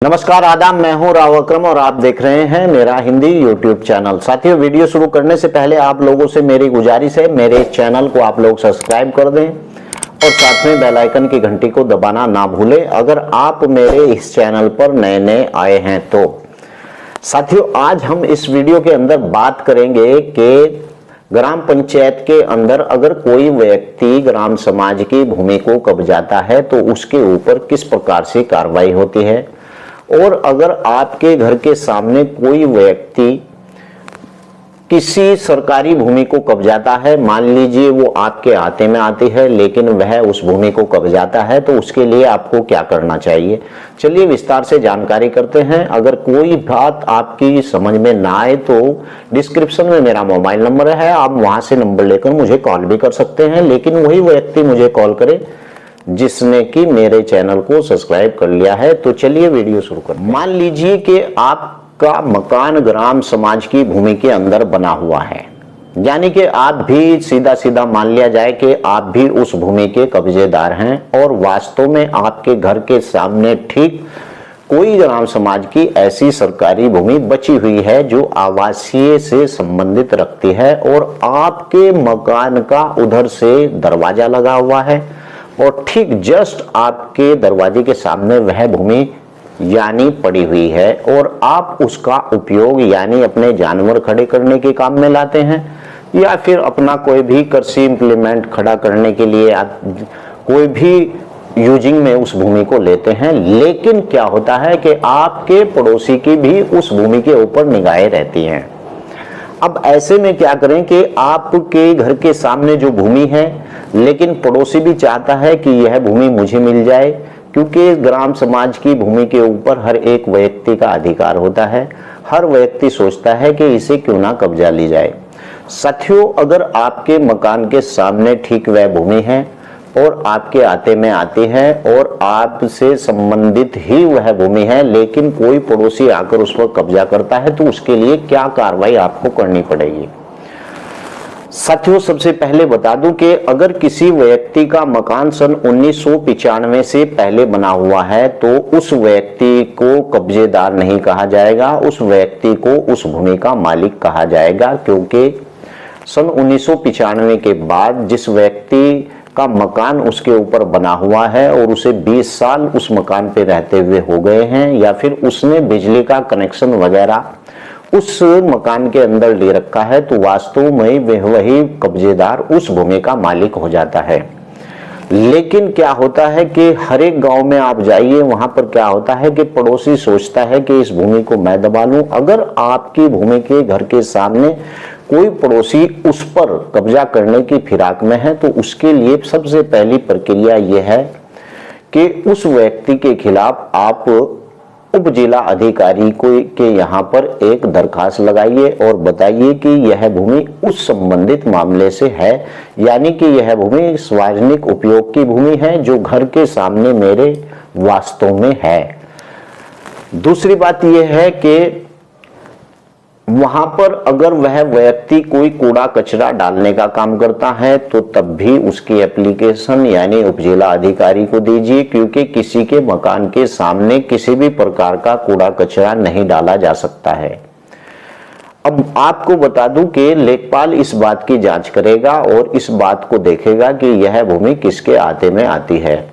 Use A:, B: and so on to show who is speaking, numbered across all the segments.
A: नमस्कार आदाब, मैं हूं राव अकरम और आप देख रहे हैं मेरा हिंदी यूट्यूब चैनल। साथियों, वीडियो शुरू करने से पहले आप लोगों से मेरी गुजारिश है, मेरे चैनल को आप लोग सब्सक्राइब कर दें और साथ में बेल आइकन की घंटी को दबाना ना भूलें अगर आप मेरे इस चैनल पर नए नए आए हैं तो। साथियों, आज हम इस वीडियो के अंदर बात करेंगे कि ग्राम पंचायत के अंदर अगर कोई व्यक्ति ग्राम समाज की भूमि को कब्जाता है तो उसके ऊपर किस प्रकार से कार्रवाई होती है, और अगर आपके घर के सामने कोई व्यक्ति किसी सरकारी भूमि को कब्जाता है, मान लीजिए वो आपके हाथे में आती है लेकिन वह उस भूमि को कब्जाता है, तो उसके लिए आपको क्या करना चाहिए। चलिए विस्तार से जानकारी करते हैं। अगर कोई बात आपकी समझ में ना आए तो डिस्क्रिप्शन में मेरा मोबाइल नंबर है, आप वहां से नंबर लेकर मुझे कॉल भी कर सकते हैं, लेकिन वही व्यक्ति मुझे कॉल करे जिसने कि मेरे चैनल को सब्सक्राइब कर लिया है। तो चलिए वीडियो शुरू करते हैं। मान लीजिए कि आपका मकान ग्राम समाज की भूमि के अंदर बना हुआ है, यानी कि आप भी सीधा सीधा मान लिया जाए कि आप भी उस भूमि के कब्जेदार हैं और वास्तव में आपके घर के सामने ठीक कोई ग्राम समाज की ऐसी सरकारी भूमि बची हुई है जो आवासीय से संबंधित रखती है और आपके मकान का उधर से दरवाजा लगा हुआ है और ठीक जस्ट आपके दरवाजे के सामने वह भूमि यानी पड़ी हुई है और आप उसका उपयोग यानी अपने जानवर खड़े करने के काम में लाते हैं या फिर अपना कोई भी कृषि इंप्लीमेंट खड़ा करने के लिए आप कोई भी यूजिंग में उस भूमि को लेते हैं। लेकिन क्या होता है कि आपके पड़ोसी की भी उस भूमि के ऊपर निगाहें रहती हैं। अब ऐसे में क्या करें कि आपके घर के सामने जो भूमि है, लेकिन पड़ोसी भी चाहता है कि यह भूमि मुझे मिल जाए, क्योंकि ग्राम समाज की भूमि के ऊपर हर एक व्यक्ति का अधिकार होता है। हर व्यक्ति सोचता है कि इसे क्यों ना कब्जा ली जाए। साथियों, अगर आपके मकान के सामने ठीक वह भूमि है और आपके आते में आती है और आपसे संबंधित ही वह भूमि है, लेकिन कोई पड़ोसी आकर उस पर कब्जा करता है, तो उसके लिए क्या कार्रवाई आपको करनी पड़ेगी। साथियों, सबसे पहले बता दूं कि अगर किसी व्यक्ति का मकान सन 1995 से पहले बना हुआ है तो उस व्यक्ति को कब्जेदार नहीं कहा जाएगा, उस व्यक्ति को उस भूमि का मालिक कहा जाएगा, क्योंकि सन 1995 के बाद जिस व्यक्ति का मकान उसके ऊपर बना हुआ है और उसे 20 साल उस मकान पे रहते हुए हो गए हैं या फिर उसने बिजली का कनेक्शन वगैरह उस मकान के अंदर ले रखा है, तो वास्तव में वही कब्जेदार उस भूमि का मालिक हो जाता है। लेकिन क्या होता है कि हर एक गांव में आप जाइए, वहां पर क्या होता है कि पड़ोसी सोचता है कि इस भूमि को मैं दबा लूं। अगर आपकी भूमि के घर के सामने कोई पड़ोसी उस पर कब्जा करने की फिराक में है तो उसके लिए सबसे पहली प्रक्रिया यह है कि उस व्यक्ति के खिलाफ आप उप जिला अधिकारी के यहाँ पर एक दरखास्त लगाइए और बताइए कि यह भूमि उस संबंधित मामले से है, यानी कि यह भूमि सार्वजनिक उपयोग की भूमि है जो घर के सामने मेरे वास्तव में है। दूसरी बात यह है कि वहां पर अगर वह व्यक्ति कोई कूड़ा कचरा डालने का काम करता है तो तब भी उसकी एप्लीकेशन यानी उपजिला अधिकारी को दीजिए, क्योंकि किसी के मकान के सामने किसी भी प्रकार का कूड़ा कचरा नहीं डाला जा सकता है। अब आपको बता दूं कि लेखपाल इस बात की जांच करेगा और इस बात को देखेगा कि यह भूमि किसके आते में आती है।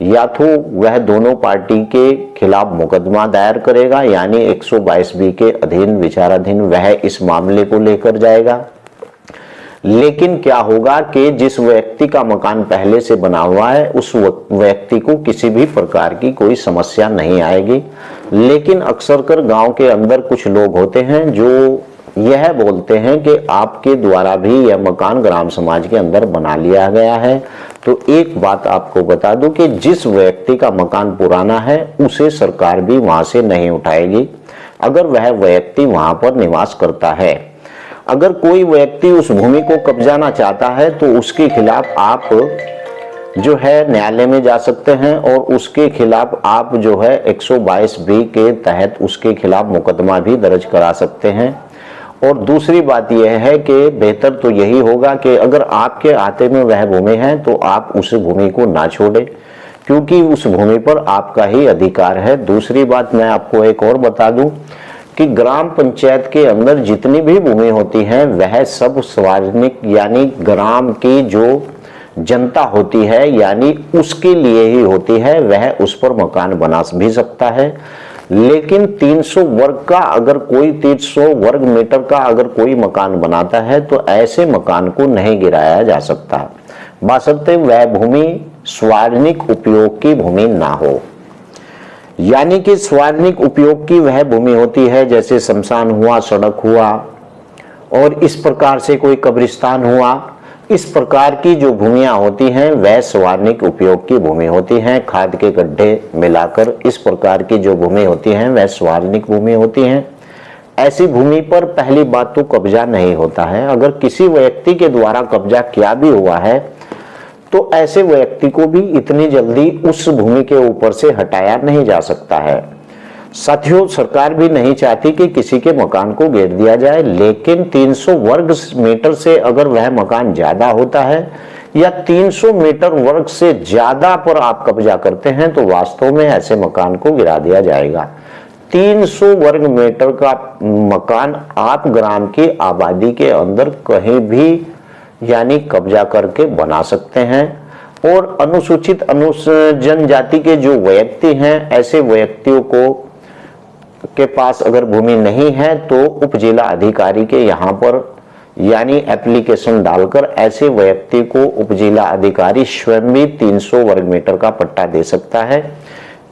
A: या तो वह दोनों पार्टी के खिलाफ मुकदमा दायर करेगा, यानी 122B के अधीन विचाराधीन वह इस मामले को लेकर जाएगा। लेकिन क्या होगा कि जिस व्यक्ति का मकान पहले से बना हुआ है उस व्यक्ति को किसी भी प्रकार की कोई समस्या नहीं आएगी। लेकिन अक्सर कर गांव के अंदर कुछ लोग होते हैं जो यह बोलते हैं कि आपके द्वारा भी यह मकान ग्राम समाज के अंदर बना लिया गया है। तो एक बात आपको बता दूं कि जिस व्यक्ति का मकान पुराना है उसे सरकार भी वहां से नहीं उठाएगी अगर वह व्यक्ति वहां पर निवास करता है। अगर कोई व्यक्ति उस भूमि को कब्जाना चाहता है तो उसके खिलाफ आप जो है न्यायालय में जा सकते हैं और उसके खिलाफ आप जो है 122B के तहत उसके खिलाफ मुकदमा भी दर्ज करा सकते हैं। और दूसरी बात यह है कि बेहतर तो यही होगा कि अगर आपके आते में वह भूमि है तो आप उस भूमि को ना छोड़ें, क्योंकि उस भूमि पर आपका ही अधिकार है। दूसरी बात मैं आपको एक और बता दूं कि ग्राम पंचायत के अंदर जितनी भी भूमि होती है वह सब सार्वजनिक यानी ग्राम की जो जनता होती है यानी उसके लिए ही होती है, वह उस पर मकान बना भी सकता है। लेकिन 300 वर्ग का अगर कोई 300 वर्ग मीटर का अगर कोई मकान बनाता है तो ऐसे मकान को नहीं गिराया जा सकता, बशर्ते वह भूमि सार्वजनिक उपयोग की भूमि ना हो। यानी कि सार्वजनिक उपयोग की वह भूमि होती है जैसे शमशान हुआ, सड़क हुआ और इस प्रकार से कोई कब्रिस्तान हुआ, इस प्रकार की जो भूमियां होती हैं वह सार्वजनिक उपयोग की भूमि होती हैं। खाद के गड्ढे मिलाकर इस प्रकार की जो भूमि होती हैं वह सार्वजनिक भूमि होती हैं। ऐसी भूमि पर पहली बात तो कब्जा नहीं होता है। अगर किसी व्यक्ति के द्वारा कब्जा किया भी हुआ है तो ऐसे व्यक्ति को भी इतनी जल्दी उस भूमि के ऊपर से हटाया नहीं जा सकता है। साथियों, सरकार भी नहीं चाहती कि किसी के मकान को घेर दिया जाए, लेकिन 300 वर्ग मीटर से अगर वह मकान ज्यादा होता है या 300 मीटर वर्ग से ज्यादा पर आप कब्जा करते हैं तो वास्तव में ऐसे मकान को गिरा दिया जाएगा। 300 वर्ग मीटर का मकान आप ग्राम की आबादी के अंदर कहीं भी यानी कब्जा करके बना सकते हैं। और अनुसूचित जनजाति के जो व्यक्ति हैं, ऐसे व्यक्तियों को के पास अगर भूमि नहीं है तो उप जिला अधिकारी के यहाँ पर यानी एप्लीकेशन डालकर ऐसे व्यक्ति को उप जिला अधिकारी स्वयं भी 300 वर्ग मीटर का पट्टा दे सकता है।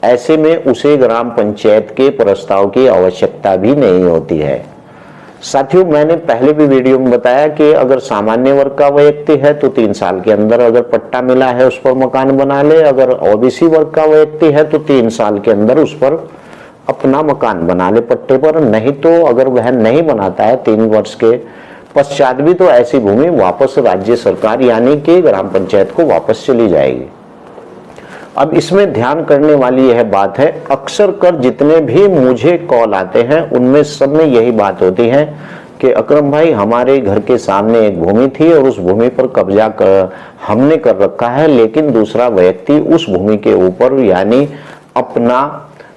A: ऐसे में उसे ग्राम पंचायत के प्रस्ताव की आवश्यकता भी नहीं होती है। साथियों, मैंने पहले भी वीडियो में बताया कि अगर सामान्य वर्ग का व्यक्ति है तो 3 साल के अंदर अगर पट्टा मिला है उस पर मकान बना ले। अगर ओबीसी वर्ग का व्यक्ति है तो 3 साल के अंदर उस पर अपना मकान बना ले पट्टे पर। नहीं तो अगर वह नहीं बनाता है 3 वर्ष के पश्चात भी तो ऐसी भूमि वापस राज्य सरकार यानी कि ग्राम पंचायत को वापस चली जाएगी। अब इसमें ध्यान करने वाली यह बात है, अक्सर कर जितने भी मुझे कॉल आते हैं उनमें सब में यही बात होती है कि अकरम भाई, हमारे घर के सामने एक भूमि थी और उस भूमि पर कब्जा हमने कर रखा है, लेकिन दूसरा व्यक्ति उस भूमि के ऊपर यानी अपना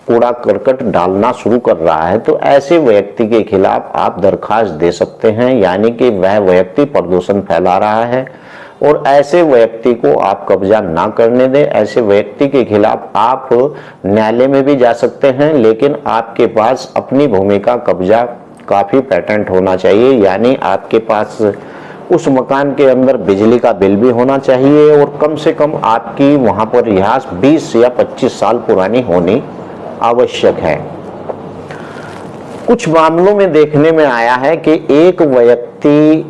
A: कूड़ा करकट डालना शुरू कर रहा है। तो ऐसे व्यक्ति के खिलाफ आप दरखास्त दे सकते हैं, यानी कि वह व्यक्ति प्रदूषण फैला रहा है और ऐसे व्यक्ति को आप कब्जा ना करने दें। ऐसे व्यक्ति के खिलाफ आप न्यायालय में भी जा सकते हैं, लेकिन आपके पास अपनी भूमि का कब्जा काफी पेटेंट होना चाहिए, यानी आपके पास उस मकान के अंदर बिजली का बिल भी होना चाहिए और कम से कम आपकी वहां पर रिहायश 20 या 25 साल पुरानी होनी आवश्यक है। कुछ मामलों में देखने में आया है कि एक व्यक्ति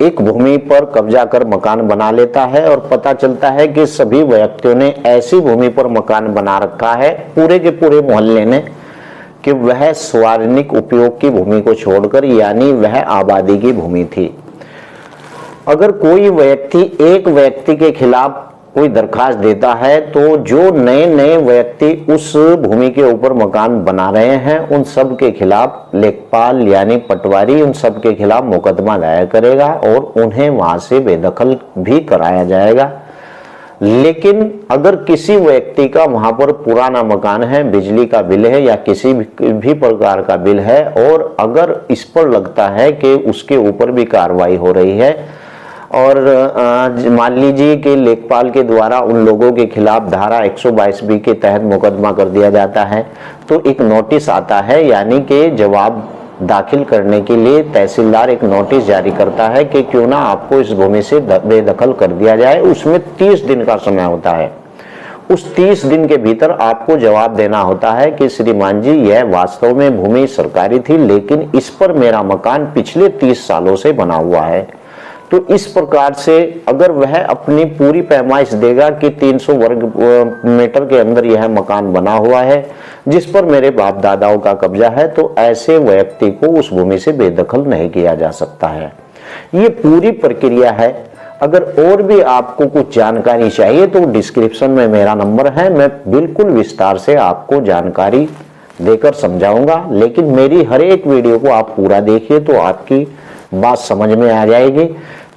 A: एक भूमि पर कब्जा कर मकान बना लेता है और पता चलता है कि सभी व्यक्तियों ने ऐसी भूमि पर मकान बना रखा है पूरे के पूरे मोहल्ले ने कि वह सार्वजनिक उपयोग की भूमि को छोड़कर यानी वह आबादी की भूमि थी। अगर कोई व्यक्ति एक व्यक्ति के खिलाफ कोई दरखास्त देता है तो जो नए नए व्यक्ति उस भूमि के ऊपर मकान बना रहे हैं उन सब के खिलाफ लेखपाल यानी पटवारी उन सब के खिलाफ मुकदमा दायर करेगा और उन्हें वहां से बेदखल भी कराया जाएगा। लेकिन अगर किसी व्यक्ति का वहां पर पुराना मकान है, बिजली का बिल है या किसी भी प्रकार का बिल है और अगर इस पर लगता है कि उसके ऊपर भी कार्रवाई हो रही है और मान लीजिए कि लेखपाल के द्वारा उन लोगों के खिलाफ धारा 122B के तहत मुकदमा कर दिया जाता है तो एक नोटिस आता है, यानी कि जवाब दाखिल करने के लिए तहसीलदार एक नोटिस जारी करता है कि क्यों ना आपको इस भूमि से बेदखल कर दिया जाए। उसमें 30 दिन का समय होता है। उस 30 दिन के भीतर आपको जवाब देना होता है कि श्रीमान जी, यह वास्तव में भूमि सरकारी थी लेकिन इस पर मेरा मकान पिछले 30 सालों से बना हुआ है। तो इस प्रकार से अगर वह अपनी पूरी पैमाइश देगा कि 300 वर्ग मीटर के अंदर यह मकान बना हुआ है जिस पर मेरे बाप दादाओं का कब्जा है, तो ऐसे व्यक्ति को उस भूमि से बेदखल नहीं किया जा सकता है। ये पूरी प्रक्रिया है। अगर और भी आपको कुछ जानकारी चाहिए तो डिस्क्रिप्शन में मेरा नंबर है, मैं बिल्कुल विस्तार से आपको जानकारी देकर समझाऊंगा। लेकिन मेरी हर एक वीडियो को आप पूरा देखिए तो आपकी बात समझ में आ जाएगी।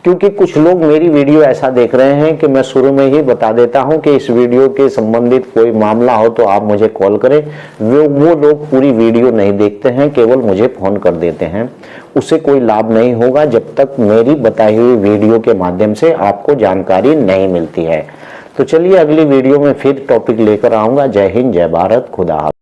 A: क्योंकि कुछ लोग मेरी वीडियो ऐसा देख रहे हैं कि मैं शुरू में ही बता देता हूं कि इस वीडियो के संबंधित कोई मामला हो तो आप मुझे कॉल करें। वो लोग पूरी वीडियो नहीं देखते हैं, केवल मुझे फोन कर देते हैं। उससे कोई लाभ नहीं होगा जब तक मेरी बताई हुई वीडियो के माध्यम से आपको जानकारी नहीं मिलती है। तो चलिए अगली वीडियो में फिर टॉपिक लेकर आऊंगा। जय हिंद, जय भारत, खुदा हाफिज।